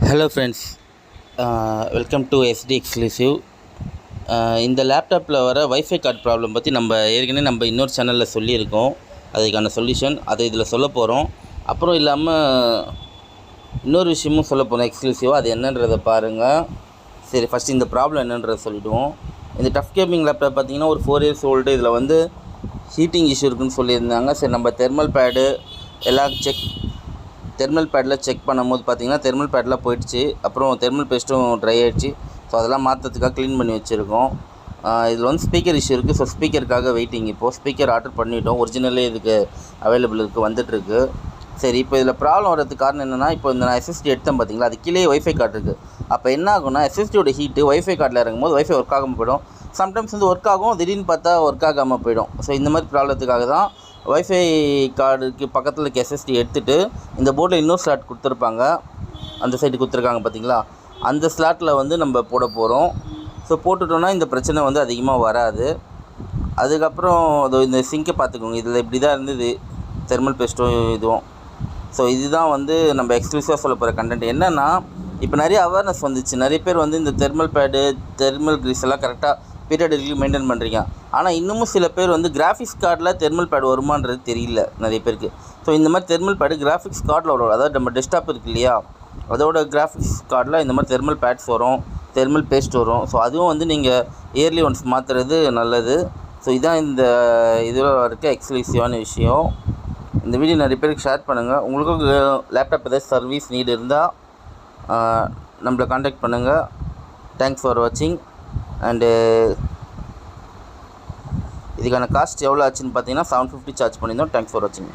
Hello friends, welcome to SD exclusive. இந்த லேப்டாப்பில் வர வைஃபை கார்டு ப்ராப்ளம் பற்றி ஏற்கனவே இன்னொரு சேனலில் சொல்லியிருக்கோம். அதுக்கான சொல்யூஷன் அதை இதில் சொல்ல போகிறோம். அப்புறம் இல்லாமல் இன்னொரு விஷயமும் சொல்ல போகிறோம் எக்ஸ்க்ளூசிவாக. அது என்னன்றதை பாருங்கள். சரி, ஃபஸ்ட்டு இந்த ப்ராப்ளம் என்னன்றதை சொல்லிவிடுவோம். இந்த டஃப் கேமிங் லேப்டாப் பார்த்திங்கன்னா ஒரு 4 years ஓல்டு. இதில் ஹீட்டிங் இஷ்யூ இருக்குதுன்னு சொல்லியிருந்தாங்க. சரி, நம்ம தெர்மல் பேடு எல்லாம் தெர்மல் பேடில் செக் பண்ணும்போது பார்த்திங்கன்னா தெர்மல் பேடெலாம் போயிடுச்சு. அப்புறம் தெர்மல் பேஸ்ட்டும் ட்ரை ஆகிடுச்சு. ஸோ அதெல்லாம் மாற்றத்துக்காக க்ளீன் பண்ணி வச்சுருக்கோம். இதில் ஸ்பீக்கர் இஷ்யூ இருக்குது. ஸோ ஸ்பீக்கருக்காக வெயிட்டிங். இப்போது ஸ்பீக்கர் ஆர்டர் பண்ணிவிட்டோம். ஒரிஜினலே இதுக்கு அவைலபிள் இருக்குது, வந்துட்டுருக்கு. சரி, இப்போ இதில் ப்ராப்ளம் வரதுக்கு காரணம் என்னென்னா, இப்போ நான் SSD எடுத்தேன் பார்த்திங்களா, அது கீழே வைஃபை கார்டு இருக்குது. அப்போ என்ன ஆகும்னா, SSDயோட ஹீட்டு வைஃபை கார்டில் இறங்கும்போது வைஃபை ஒர்க் ஆகாமல் போயிடும். சம்டைம்ஸ் ஒர்க் ஆகும், திடீர்னு பார்த்தா ஒர்க் ஆகாமல் போயிடும். ஸோ இந்த மாதிரி ப்ராப்ளத்துக்காக தான் வைஃபை கார்டுக்கு பக்கத்தில் இருக்க SSD எடுத்துகிட்டு இந்த போர்டில் இன்னொரு ஸ்லாட் கொடுத்துருப்பாங்க. அந்த சைடு கொடுத்துருக்காங்க பார்த்திங்களா, அந்த ஸ்லாட்டில் நம்ம போட போகிறோம். ஸோ போட்டுட்டோன்னா இந்த பிரச்சனை அதிகமாக வராது. அதுக்கப்புறம் இந்த சிங்கை பார்த்துக்கோங்க. இதில் இப்படி தான் இருந்தது தெர்மல் பேஸ்ட்டும் இதுவும். ஸோ இதுதான் நம்ம எக்ஸ்க்ளூசிவாக சொல்ல போகிற கண்டென்ட். என்னென்னா, இப்போ நிறைய அவேர்னஸ் வந்துச்சு. நிறைய பேர் இந்த தெர்மல் பேடு, தெர்மல் க்ரீஸ் எல்லாம் கரெக்டாக பீரியடிக்கலி மெயின்டைன் பண்ணுறீங்க. ஆனால் இன்னமும் சில பேர் கிராஃபிக்ஸ் கார்டில் தெர்மல் பேடு வருமானது தெரியல நிறைய பேருக்கு. ஸோ இந்த மாதிரி தெர்மல் பேடு கிராஃபிக்ஸ் கார்டில் வரும். அதாவது நம்ம டெஸ்க்டாப் இருக்குது இல்லையா, அதோட கிராஃபிக்ஸ் கார்டில் இந்த மாதிரி தெர்மல் பேட்ஸ் வரும், தெர்மல் பேஸ்ட் வரும். ஸோ அதுவும் நீங்கள் இயர்லி ஒன்ஸ் மாற்றுறது நல்லது. ஸோ இதுதான் இந்த இதில் இருக்க எக்ஸ்க்ளூசிவான விஷயம். இந்த வீடியோ நிறைய பேருக்கு ஷேர் பண்ணுங்கள். உங்களுக்கும் லேப்டாப் ஏதாவது சர்வீஸ் நீடு இருந்தால் நம்மளை காண்டாக்ட் பண்ணுங்கள். தேங்க்ஸ் ஃபார் வாட்சிங். அண்டு இதுக்கான காஸ்ட் எவ்வளோ ஆச்சுன்னு பார்த்தீங்கன்னா 750 சார்ஜ் பண்ணியிருந்தோம். தேங்க்ஸ் ஃபார் வாட்சிங்.